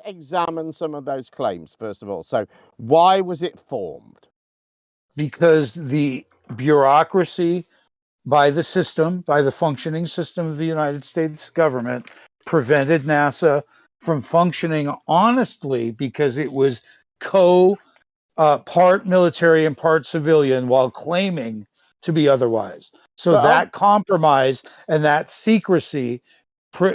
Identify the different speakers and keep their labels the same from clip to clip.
Speaker 1: examine some of those claims, first of all. So why was it formed?
Speaker 2: Because the bureaucracy by the system, by the functioning system of the United States government, prevented NASA from functioning honestly because it was part military and part civilian while claiming to be otherwise. So
Speaker 1: But
Speaker 2: that compromise and that secrecy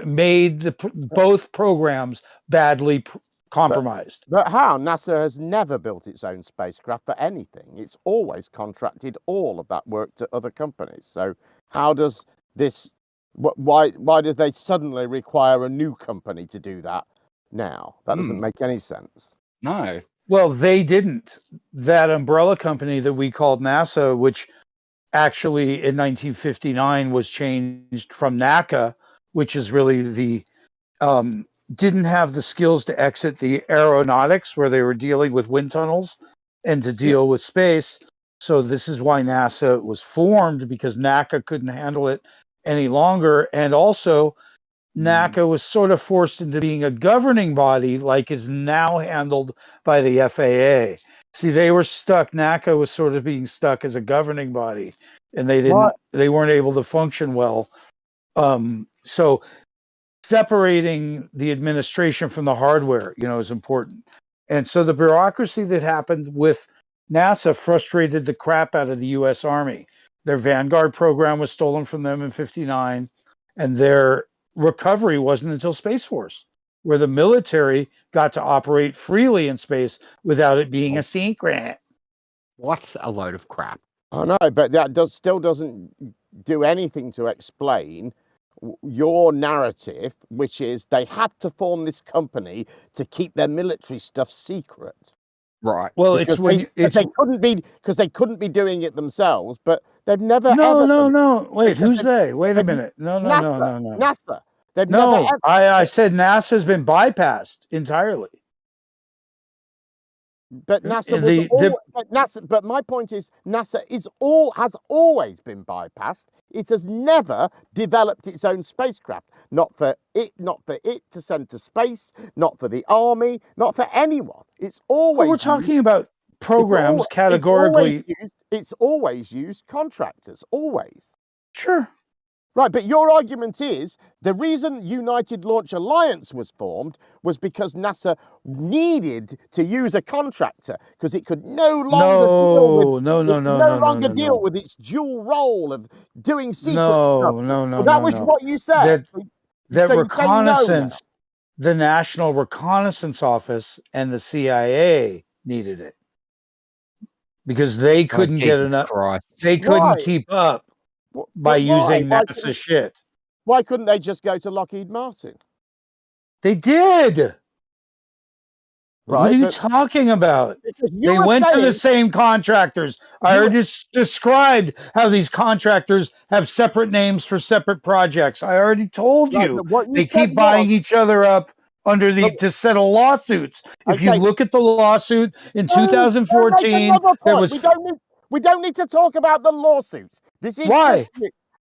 Speaker 2: made both programs badly compromised.
Speaker 1: But how? NASA has never built its own spacecraft for anything. It's always contracted all of that work to other companies. So how does this? Why did they suddenly require a new company to do that now? That doesn't make any sense.
Speaker 3: No.
Speaker 2: Well, they didn't. That umbrella company that we called NASA, which actually in 1959 was changed from NACA, which is really the didn't have the skills to exit the aeronautics where they were dealing with wind tunnels and to deal with space. So this is why NASA was formed, because NACA couldn't handle it any longer. And also NACA was sort of forced into being a governing body, like is now handled by the FAA. See, they were stuck. NACA was sort of being stuck as a governing body, and they weren't able to function well. So separating the administration from the hardware, is important. And so the bureaucracy that happened with NASA frustrated the crap out of the U.S. Army. Their Vanguard program was stolen from them in '59, and their recovery wasn't until Space Force, where the military got to operate freely in space without it being a secret.
Speaker 3: What a load of crap.
Speaker 1: I know, but that still doesn't do anything to explain your narrative, which is they had to form this company to keep their military stuff secret.
Speaker 3: Right.
Speaker 2: Well,
Speaker 1: they couldn't be doing it themselves, but they've never.
Speaker 2: No. Wait, who's they? Wait a minute. No.
Speaker 1: NASA.
Speaker 2: I said NASA's been bypassed entirely.
Speaker 1: But NASA but my point is NASA has always been bypassed. It has never developed its own spacecraft. Not for it to send to space, not for the army, not for anyone. It's always
Speaker 2: we're talking about programs categorically.
Speaker 1: It's always used contractors, always.
Speaker 2: Sure.
Speaker 1: Right, but your argument is the reason United Launch Alliance was formed was because NASA needed to use a contractor because it could no longer deal with its dual role of doing secret stuff.
Speaker 2: No.
Speaker 1: That was what you said.
Speaker 2: That reconnaissance, the National Reconnaissance Office and the CIA needed it because they couldn't get enough. They couldn't keep up. By using NASA shit.
Speaker 1: Why couldn't they just go to Lockheed Martin?
Speaker 2: They did. Right, what are you talking about? They went to the same contractors. I already described how these contractors have separate names for separate projects. I already told you. They keep buying each other up to settle lawsuits. If you look at the lawsuit in 2014, there was.
Speaker 1: We don't need to talk about the lawsuits. This is
Speaker 2: why?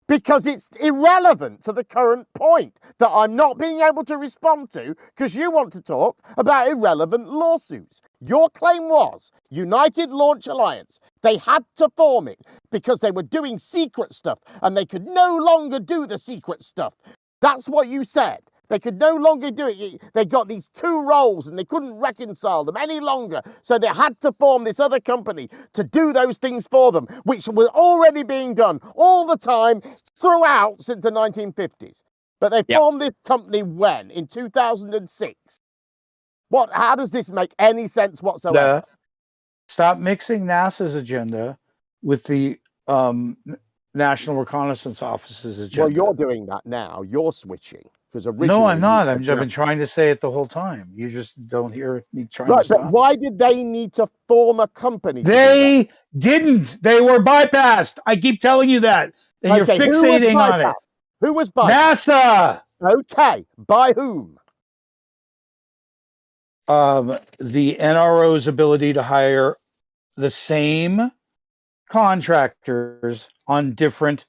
Speaker 1: Because it's irrelevant to the current point that I'm not being able to respond to because you want to talk about irrelevant lawsuits. Your claim was United Launch Alliance. They had to form it because they were doing secret stuff and they could no longer do the secret stuff. That's what you said. They could no longer do it. They got these two roles and they couldn't reconcile them any longer. So they had to form this other company to do those things for them, which were already being done all the time throughout since the 1950s. But they formed this company when? In 2006. How does this make any sense whatsoever?
Speaker 2: Stop mixing NASA's agenda with the National Reconnaissance Office's agenda.
Speaker 1: Well, you're doing that now. You're switching.
Speaker 2: No, I'm not. I've been trying to say it the whole time. You just don't hear me trying to stop.
Speaker 1: But why did they need to form a company?
Speaker 2: They didn't. They were bypassed. I keep telling you that. And you're fixating on it.
Speaker 1: Who was bypassed?
Speaker 2: NASA.
Speaker 1: Okay. By whom?
Speaker 2: The NRO's ability to hire the same contractors on different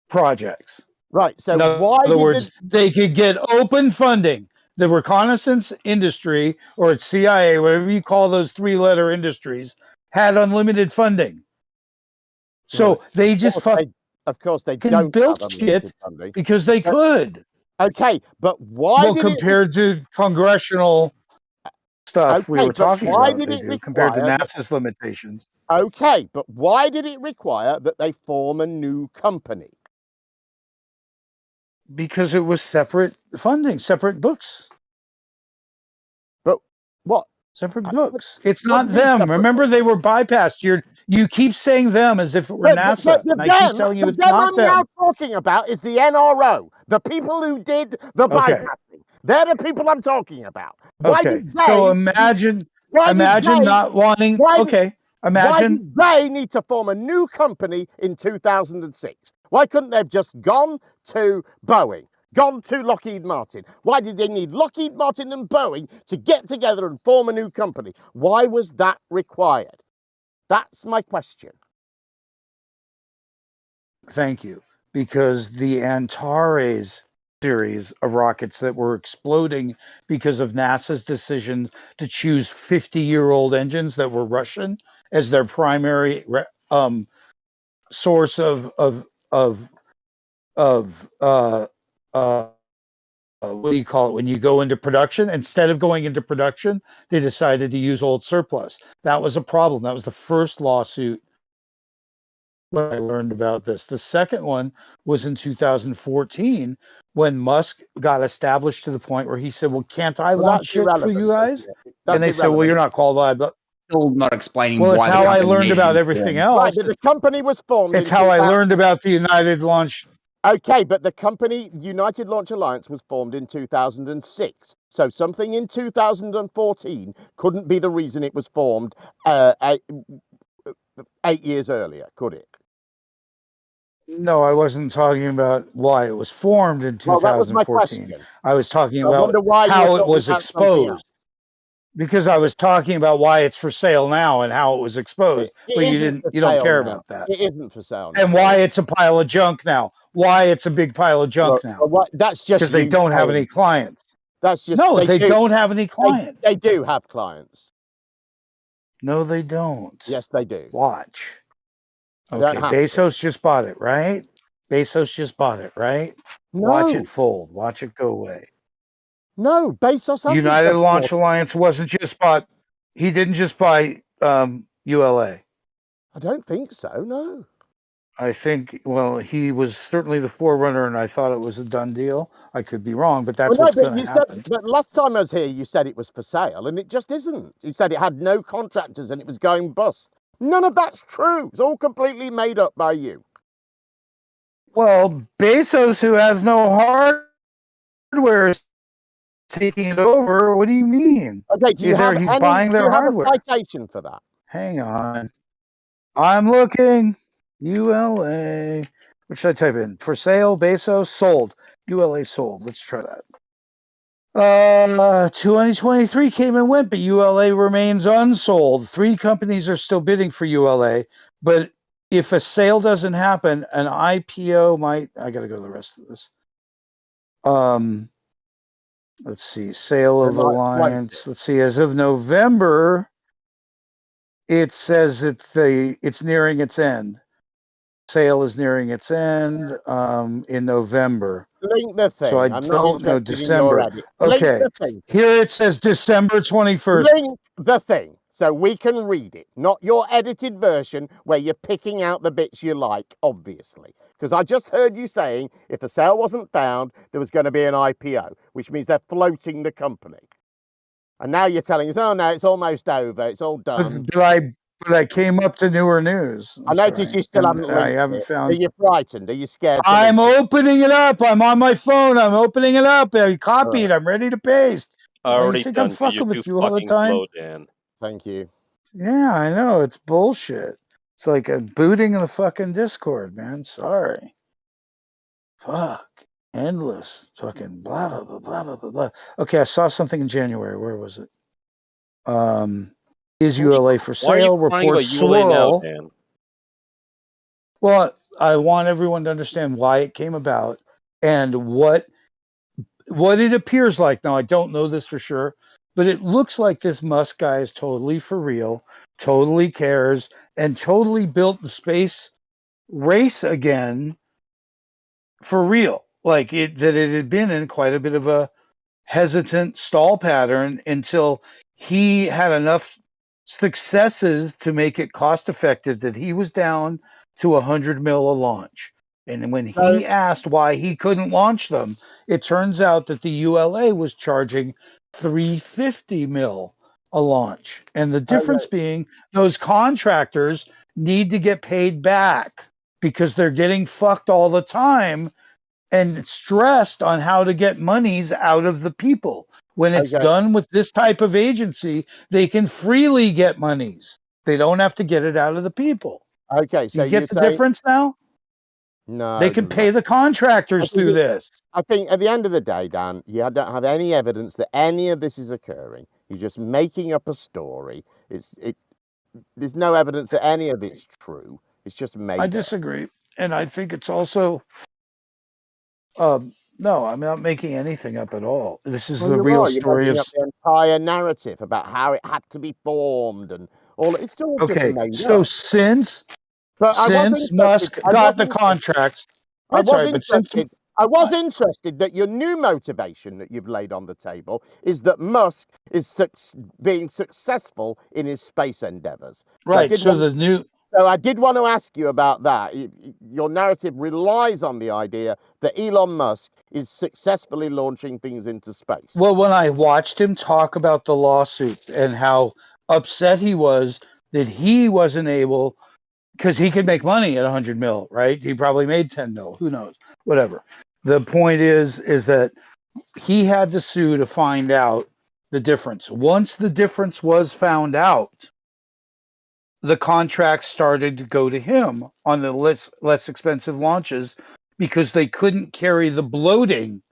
Speaker 2: projects.
Speaker 1: Right. So
Speaker 2: in other words, they could get open funding. the reconnaissance industry, or it's CIA, whatever you call those 3-letter industries, had unlimited funding. So
Speaker 1: Well,
Speaker 2: they just
Speaker 1: of course they
Speaker 2: fucking
Speaker 1: don't have
Speaker 2: built
Speaker 1: unlimited
Speaker 2: shit
Speaker 1: funding.
Speaker 2: because they
Speaker 1: But,
Speaker 2: could.
Speaker 1: okay, but why
Speaker 2: Well,
Speaker 1: did it?
Speaker 2: compared to congressional stuff we
Speaker 1: Okay,
Speaker 2: were
Speaker 1: but
Speaker 2: talking
Speaker 1: why
Speaker 2: about,
Speaker 1: did
Speaker 2: they
Speaker 1: it
Speaker 2: do compared to
Speaker 1: require?
Speaker 2: NASA's limitations.
Speaker 1: Okay, but why did it require that they form a new company?
Speaker 2: Because it was separate funding, separate books.
Speaker 1: But what?
Speaker 2: Separate
Speaker 1: What,
Speaker 2: books. It's
Speaker 1: what
Speaker 2: not
Speaker 1: do you mean
Speaker 2: them.
Speaker 1: separate?
Speaker 2: Remember, they were bypassed. You keep saying them as if it were NASA, and I keep telling you
Speaker 1: The
Speaker 2: it's
Speaker 1: them
Speaker 2: not
Speaker 1: I'm now
Speaker 2: them.
Speaker 1: talking about is the NRO, the people who did the
Speaker 2: Okay.
Speaker 1: bypassing. They're the people I'm talking about. Why
Speaker 2: Okay.
Speaker 1: did
Speaker 2: So
Speaker 1: they?
Speaker 2: imagine
Speaker 1: Why did
Speaker 2: imagine
Speaker 1: they?
Speaker 2: not wanting
Speaker 1: Why did?
Speaker 2: okay.
Speaker 1: Why
Speaker 2: Imagine
Speaker 1: did they need to form a new company in 2006? Why couldn't they have just gone to Boeing, gone to Lockheed Martin? Why did they need Lockheed Martin and Boeing to get together and form a new company? Why was that required? That's my question.
Speaker 2: thank you. Because the Antares series of rockets that were exploding because of NASA's decision to choose 50-year-old engines that were Russian as their primary source of what do you call it when you go into production. Instead of going into production, they decided to use old surplus. That was a problem. That was the first lawsuit when I learned about this. The second one was in 2014 when Musk got established to the point where he said, well, can't I
Speaker 1: Well,
Speaker 2: launch
Speaker 1: that's
Speaker 2: shit for you
Speaker 1: irrelevant,
Speaker 2: guys?
Speaker 1: isn't it?
Speaker 2: And
Speaker 1: That's
Speaker 2: they said, well, you're
Speaker 1: irrelevant.
Speaker 2: not qualified. But
Speaker 3: Still not explaining
Speaker 2: well, it's
Speaker 3: why the
Speaker 2: how I
Speaker 3: company
Speaker 2: learned
Speaker 3: needed
Speaker 2: about
Speaker 3: to be
Speaker 2: everything
Speaker 3: formed.
Speaker 1: Right,
Speaker 2: else.
Speaker 1: but the company was formed
Speaker 2: It's
Speaker 1: in
Speaker 2: how I
Speaker 1: 2000.
Speaker 2: learned about the United Launch.
Speaker 1: Okay, but the company United Launch Alliance was formed in 2006. So something in 2014 couldn't be the reason it was formed 8 years earlier, could it?
Speaker 2: No, I wasn't talking about why it was formed in
Speaker 1: Well, that was my
Speaker 2: 2014.
Speaker 1: question.
Speaker 2: I was talking
Speaker 1: I
Speaker 2: about
Speaker 1: wonder why you were
Speaker 2: how it
Speaker 1: talking
Speaker 2: was
Speaker 1: about something else.
Speaker 2: exposed. Because I was talking about why it's for sale now and how it was exposed,
Speaker 1: It
Speaker 2: but
Speaker 1: isn't for
Speaker 2: you don't
Speaker 1: sale
Speaker 2: care
Speaker 1: now.
Speaker 2: about that.
Speaker 1: It isn't for sale
Speaker 2: And
Speaker 1: now.
Speaker 2: why it's a pile of junk now. Why it's a big pile of junk now.
Speaker 1: That's just
Speaker 2: Because they
Speaker 1: you
Speaker 2: don't have
Speaker 1: saying.
Speaker 2: any clients.
Speaker 1: That's just
Speaker 2: No,
Speaker 1: they
Speaker 2: they
Speaker 1: do.
Speaker 2: don't have any clients.
Speaker 1: They do have clients.
Speaker 2: No, they don't.
Speaker 1: Yes, they do.
Speaker 2: Watch.
Speaker 1: I don't
Speaker 2: Okay,
Speaker 1: have to.
Speaker 2: Bezos just bought it, right? Bezos just bought it, right? Watch
Speaker 1: No,
Speaker 2: it fold. Watch it go away.
Speaker 1: no, Bezos hasn't
Speaker 2: United
Speaker 1: just
Speaker 2: Launch
Speaker 1: bought it.
Speaker 2: Alliance wasn't just bought. He didn't just buy ULA.
Speaker 1: I don't think so, no.
Speaker 2: I think, well, he was certainly the forerunner, and I thought it was a done deal. I could be wrong, but
Speaker 1: Well,
Speaker 2: that's
Speaker 1: no,
Speaker 2: what's
Speaker 1: but
Speaker 2: going to
Speaker 1: you said,
Speaker 2: happen.
Speaker 1: but last time I was here, you said it was for sale, and it just isn't. You said it had no contractors and it was going bust. None of that's true. It's all completely made up by you.
Speaker 2: Well, Bezos, who has no hardware, is taking it over. What do you mean?
Speaker 1: Okay, do you have
Speaker 2: He's
Speaker 1: any?
Speaker 2: buying
Speaker 1: Do
Speaker 2: their
Speaker 1: you have a
Speaker 2: hardware.
Speaker 1: citation for that?
Speaker 2: Hang on. I'm looking. ULA. What should I type in? For sale, Bezos, sold. ULA sold. Let's try that. 2023 came and went, but ULA remains unsold. 3 companies are still bidding for ULA, but if a sale doesn't happen, an IPO might. I got to go to the rest of this. Let's see. Sale
Speaker 1: They
Speaker 2: of
Speaker 1: might float it.
Speaker 2: Alliance. Let's see. As of November, it says it's nearing its end. Sale is nearing its end in November.
Speaker 1: Link the
Speaker 2: So I
Speaker 1: thing. I'm not
Speaker 2: don't know
Speaker 1: interested in your
Speaker 2: December.
Speaker 1: edit. Link
Speaker 2: Okay.
Speaker 1: the thing.
Speaker 2: Here it says December 21st.
Speaker 1: Link the thing so we can read it, not your edited version where you're picking out the bits you like, obviously. Because I just heard you saying if a sale wasn't found, there was going to be an IPO, which means they're floating the company. And now you're telling us, oh no, it's almost over, it's all done.
Speaker 2: But I came up to newer news.
Speaker 1: I noticed you still haven't
Speaker 2: I
Speaker 1: linked
Speaker 2: haven't
Speaker 1: it. Are
Speaker 2: found.
Speaker 1: you frightened? Are you scared to
Speaker 2: I'm
Speaker 1: link it?
Speaker 2: opening it up. I'm on my phone. I'm opening it up. I copied.
Speaker 1: Right.
Speaker 2: I'm ready to paste. You
Speaker 4: Already
Speaker 2: think I'm
Speaker 4: done for you
Speaker 2: fucking
Speaker 4: too
Speaker 2: with you all the
Speaker 4: fucking
Speaker 2: time?
Speaker 4: slow, Dan.
Speaker 1: Thank you.
Speaker 2: Yeah, I know. It's bullshit. It's like a booting the fucking Discord, man. Sorry. Fuck. Endless. Fucking blah, blah, blah, blah, blah, blah, blah. Okay, I saw something in January. Where was it? Is ULA for
Speaker 4: Why are you
Speaker 2: sale?
Speaker 4: crying about
Speaker 2: Reports
Speaker 4: ULA now,
Speaker 2: swirl.
Speaker 4: Dan?
Speaker 2: Well, I want everyone to understand why it came about and what what it appears like, now I don't know this for sure, but it looks like this Musk guy is totally for real, totally cares, and totally built the space race again for real. Like that it had been in quite a bit of a hesitant stall pattern until he had enough successes to make it cost effective that he was down to 100 mil a launch. And when
Speaker 1: So,
Speaker 2: he asked why he couldn't launch them, it turns out that the ULA was charging 350 mil a launch. And the difference
Speaker 1: okay,
Speaker 2: being those contractors need to get paid back because they're getting fucked all the time and stressed on how to get monies out of the people. When it's
Speaker 1: okay,
Speaker 2: done with this type of agency, they can freely get monies. They don't have to get it out of the people.
Speaker 1: okay. So
Speaker 2: You
Speaker 1: you
Speaker 2: get the
Speaker 1: say
Speaker 2: difference now? They
Speaker 1: no,
Speaker 2: can
Speaker 1: no.
Speaker 2: pay the
Speaker 1: I
Speaker 2: contractors
Speaker 1: think,
Speaker 2: through this.
Speaker 1: I think at the end of the day, Dan, you don't have any evidence that any of this is occurring. You're just making up a story. There's no evidence that any of it's true. It's just
Speaker 2: I
Speaker 1: made up.
Speaker 2: disagree. And I think it's also, no, I'm not making anything up at all. This is
Speaker 1: Well,
Speaker 2: the
Speaker 1: you
Speaker 2: real
Speaker 1: are. You're
Speaker 2: story
Speaker 1: making
Speaker 2: of,
Speaker 1: up the entire narrative about how it had to be formed and all. It's all just
Speaker 2: okay,
Speaker 1: made
Speaker 2: so
Speaker 1: up.
Speaker 2: since,
Speaker 1: But I was
Speaker 2: since
Speaker 1: interested.
Speaker 2: Musk got the contracts,
Speaker 1: I
Speaker 2: that's all
Speaker 1: was
Speaker 2: right, but since,
Speaker 1: interested. I was
Speaker 2: I-
Speaker 1: interested that your new motivation that you've laid on the table is that Musk is being successful in his space endeavors. So
Speaker 2: right, so the new,
Speaker 1: I did want to ask you about that. Your narrative relies on the idea that Elon Musk is successfully launching things into space.
Speaker 2: well, when I watched him talk about the lawsuit and how upset he was that he wasn't able, because he could make money at 100 mil, right? He probably made 10 mil, who knows, whatever. The point is that he had to sue to find out the difference. Once the difference was found out, the contracts started to go to him on the less expensive launches because they couldn't carry the bloating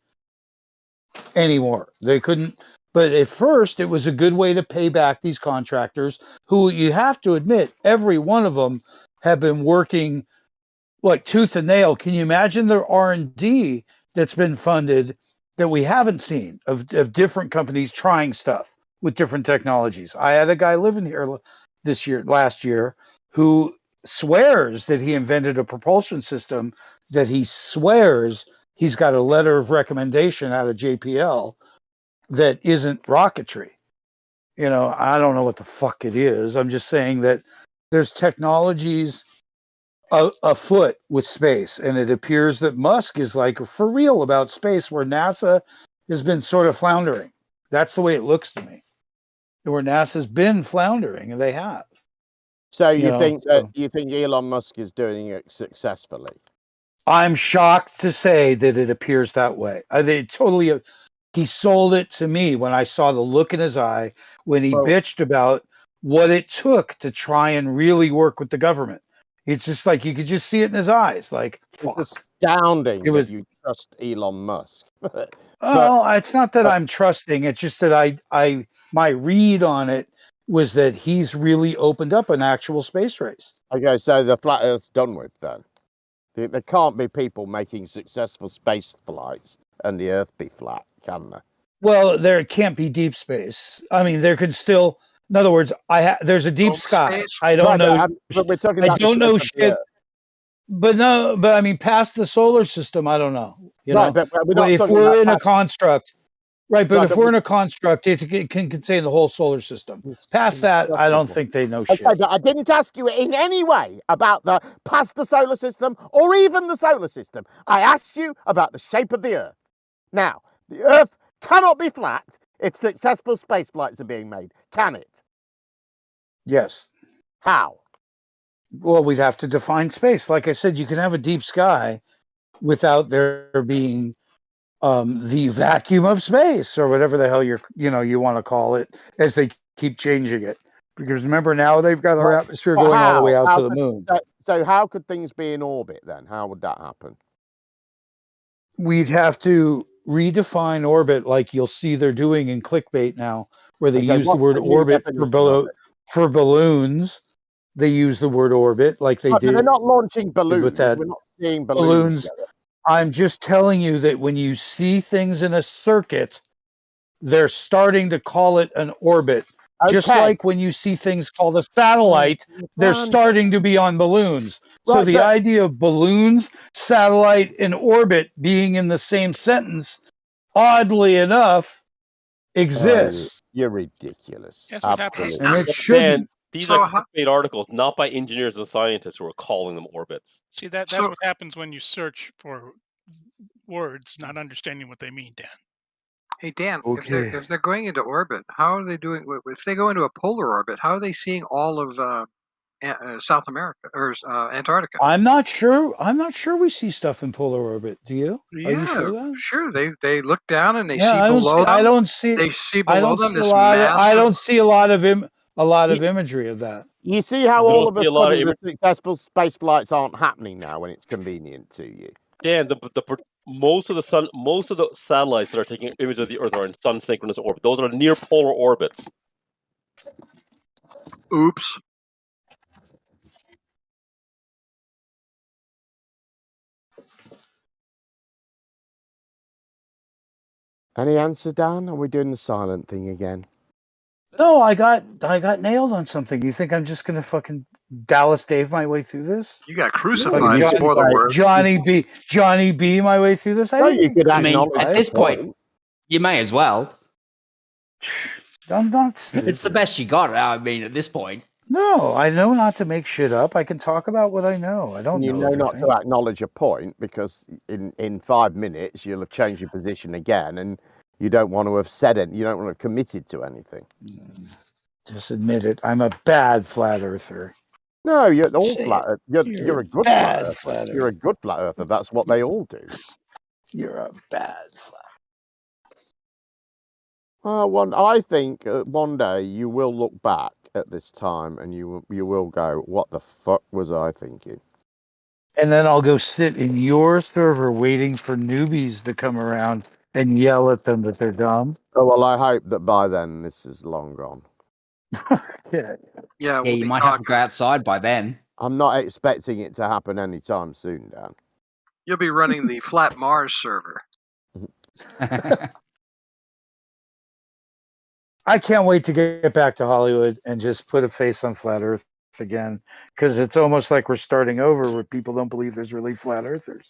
Speaker 2: anymore. They couldn't. But at first, it was a good way to pay back these contractors who, you have to admit, every one of them have been working like tooth and nail. Can you imagine the R&D that's been funded that we haven't seen of different companies trying stuff with different technologies? I had a guy living here last year, who swears that he invented a propulsion system that he swears he's got a letter of recommendation out of JPL that isn't rocketry. I don't know what the fuck it is. I'm just saying that there's technologies afoot with space, and it appears that Musk is like for real about space, where NASA has been sort of floundering. That's the way it looks to me. Where NASA's been floundering, and they have.
Speaker 1: So
Speaker 2: So
Speaker 1: you think Elon Musk is doing it successfully?
Speaker 2: I'm shocked to say that it appears that way. I think totally. He sold it to me when I saw the look in his eye when he
Speaker 1: Well,
Speaker 2: bitched about what it took to try and really work with the government. It's just like you could just see it in his eyes, like
Speaker 1: it's
Speaker 2: fuck. It
Speaker 1: astounding that
Speaker 2: was.
Speaker 1: you trust Elon Musk. But
Speaker 2: Oh, it's not that I'm trusting. It's just that my read on it was that he's really opened up an actual space race.
Speaker 1: okay, so the flat Earth's done with then. There can't be people making successful space flights and the Earth be flat, can there?
Speaker 2: Well, there can't be deep space. I mean, there could still. In other words, there's a deep
Speaker 4: Home
Speaker 2: sky.
Speaker 4: space.
Speaker 2: I don't
Speaker 1: Right,
Speaker 2: know.
Speaker 1: but we're talking
Speaker 2: I
Speaker 1: about the
Speaker 2: don't
Speaker 1: shape
Speaker 2: know
Speaker 1: of the
Speaker 2: shit.
Speaker 1: Earth.
Speaker 2: But no, but I mean, past the solar system, I don't know.
Speaker 1: Right, but we're not
Speaker 2: If
Speaker 1: talking
Speaker 2: we're
Speaker 1: about
Speaker 2: in a
Speaker 1: past.
Speaker 2: construct, right? But
Speaker 1: Right,
Speaker 2: if
Speaker 1: but
Speaker 2: we're in a construct, it can contain the whole solar system.
Speaker 1: it's
Speaker 2: Past that, I don't
Speaker 1: insufferable.
Speaker 2: think they know
Speaker 1: Okay,
Speaker 2: shit.
Speaker 1: but I didn't ask you in any way about the past the solar system or even the solar system. I asked you about the shape of the Earth. Now, the Earth cannot be flat if successful space flights are being made, can it?
Speaker 2: Yes.
Speaker 1: How?
Speaker 2: Well, we'd have to define space. Like I said, you can have a deep sky without there being the vacuum of space, or whatever the hell you want to call it, as they keep changing it. Because remember, now they've got our atmosphere
Speaker 1: But
Speaker 2: going all the way
Speaker 1: how?
Speaker 2: out to the moon.
Speaker 1: So how could things be in orbit then? How would that happen?
Speaker 2: We'd have to redefine orbit, like you'll see they're doing in clickbait now, where they
Speaker 1: Okay,
Speaker 2: use the
Speaker 1: what's
Speaker 2: word
Speaker 1: the new
Speaker 2: orbit
Speaker 1: definition of it?
Speaker 2: for balloons. They use the word orbit, like they
Speaker 1: Right, but they're
Speaker 2: did
Speaker 1: not launching
Speaker 2: with
Speaker 1: balloons.
Speaker 2: that
Speaker 1: We're not seeing balloons
Speaker 2: balloons.
Speaker 1: go up.
Speaker 2: I'm just telling you that when you see things in a circuit, they're starting to call it an orbit. Just
Speaker 1: Okay.
Speaker 2: like when you see things called a satellite, they're
Speaker 1: Dan.
Speaker 2: starting to be on balloons. So
Speaker 1: Right,
Speaker 2: the
Speaker 1: but
Speaker 2: idea of balloons, satellite, and orbit being in the same sentence, oddly enough, exists.
Speaker 1: you're ridiculous.
Speaker 4: That's what happens.
Speaker 1: Absolutely.
Speaker 2: And it
Speaker 5: Dan,
Speaker 2: shouldn't.
Speaker 5: these
Speaker 6: So
Speaker 5: are
Speaker 6: how-
Speaker 5: clickbait articles, not by engineers and scientists who are calling them orbits.
Speaker 4: See, that's
Speaker 6: So-
Speaker 4: what happens when you search for words, not understanding what they mean, Dan.
Speaker 6: Hey Dan,
Speaker 2: Okay.
Speaker 6: if they're going into orbit, how are they doing? If they go into a polar orbit, how are they seeing all of South America or Antarctica?
Speaker 2: I'm not sure. I'm not sure we see stuff in polar orbit. Do you? Are you sure of that?
Speaker 6: Sure. They look down and they
Speaker 2: Yeah,
Speaker 6: see
Speaker 2: I don't
Speaker 6: below
Speaker 2: see.
Speaker 6: them.
Speaker 2: I don't see.
Speaker 6: They see
Speaker 2: I
Speaker 6: below
Speaker 2: don't
Speaker 6: them
Speaker 2: see a
Speaker 6: this
Speaker 2: lot.
Speaker 6: massive.
Speaker 2: I don't see a lot of imagery of that.
Speaker 1: You see how
Speaker 5: You
Speaker 1: all
Speaker 5: don't
Speaker 1: of
Speaker 5: see
Speaker 1: a
Speaker 5: a lot of
Speaker 1: sudden the successful space flights aren't happening now when it's convenient to you.
Speaker 5: Dan, most of the satellites that are taking images of the Earth are in sun synchronous orbit. Those are near polar orbits.
Speaker 6: Oops.
Speaker 1: Any answer, Dan? Are we doing the silent thing again?
Speaker 2: No, I got nailed on something. You think I'm just gonna fucking Dallas Dave my way through this?
Speaker 6: You got
Speaker 2: Fucking
Speaker 6: crucified.
Speaker 1: you
Speaker 6: Is
Speaker 1: could
Speaker 6: more the
Speaker 1: say-
Speaker 6: word.
Speaker 2: Johnny B my way through this. I
Speaker 1: No, you
Speaker 2: didn't
Speaker 1: could
Speaker 7: I mean,
Speaker 1: acknowledge
Speaker 7: at
Speaker 1: the
Speaker 7: this point,
Speaker 1: point.
Speaker 7: you may as well.
Speaker 2: I'm not
Speaker 7: It's the
Speaker 2: stupid.
Speaker 7: best you got. I mean, at this point.
Speaker 2: No, I know not to make shit up. I can talk about what I know. I don't
Speaker 1: You
Speaker 2: know
Speaker 1: know not
Speaker 2: everything.
Speaker 1: to acknowledge a point because in 5 minutes you'll have changed your position again, and you don't want to have said it. You don't want to have committed to anything.
Speaker 2: Just admit it. I'm a bad flat earther.
Speaker 1: No, you're all
Speaker 2: Say
Speaker 1: flat. You're a good flat
Speaker 2: bad
Speaker 1: earther.
Speaker 2: flat
Speaker 1: You're a
Speaker 2: earther.
Speaker 1: good flat earther. That's what they all do.
Speaker 2: You're a bad flat.
Speaker 1: I think one day you will look back at this time and you will go, "What the fuck was I thinking?"
Speaker 2: And then I'll go sit in your server waiting for newbies to come around and yell at them that they're dumb.
Speaker 1: Oh well, I hope that by then this is long gone.
Speaker 2: Yeah.
Speaker 6: Yeah,
Speaker 7: Yeah,
Speaker 6: we'll
Speaker 7: you
Speaker 6: be
Speaker 7: might have to
Speaker 6: talking.
Speaker 7: go outside by then.
Speaker 1: I'm not expecting it to happen anytime soon, Dan.
Speaker 6: You'll be running the Flat Mars server.
Speaker 2: I can't wait to get back to Hollywood and just put a face on flat Earth again, because it's almost like we're starting over where people don't believe there's really flat earthers.